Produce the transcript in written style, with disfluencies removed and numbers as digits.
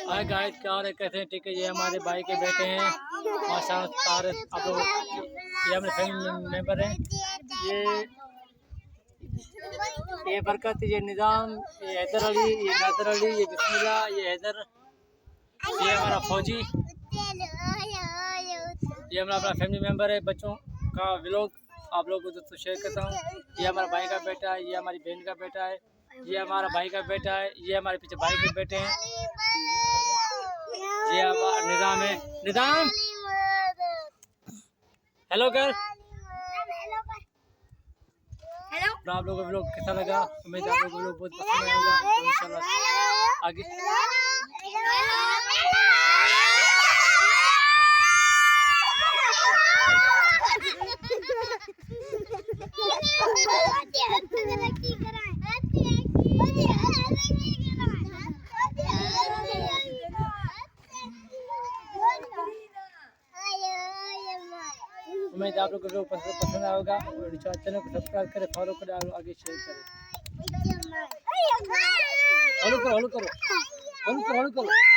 Hi guys, क्या हो रहा है, कैसे हैं? ठीक है। ये हमारे भाई के बेटे हैं माशाल्लाह सारे आप लोग, ये हमारे फैमिली मेंबर हैं। ये बरकत, ये निज़ाम, ये हैदर अली, ये नादर अली, ये बिस्मिल्लाह, ये हैदर, ये हमारा फौजी, ये हमारा अपना फैमिली मेंबर है। बच्चों का व्लॉग आप लोगों को दोस्तों शेयर करता हूँ। ये हमारा भाई का बेटा है, ये हमारी बहन का बेटा है, ये हमारा भाई का बेटा है, ये हमारे पीछे भाई के बेटे हैं। ये हमारा निज़ाम है। निज़ाम हेलो कर। तो आप लोगों को व्लॉग कैसा लगा? उम्मीद आप लोगों को व्लॉग बहुत पसंद आएगा। तो इंशाल्लाह आगे उम्मीद आप लोगों को पसंद आएगा। और चैनल को सब्सक्राइब करें, फॉलो करें और आगे शेयर करें। फॉलो करो, फॉलो करो, फॉलो करो, फॉलो करो।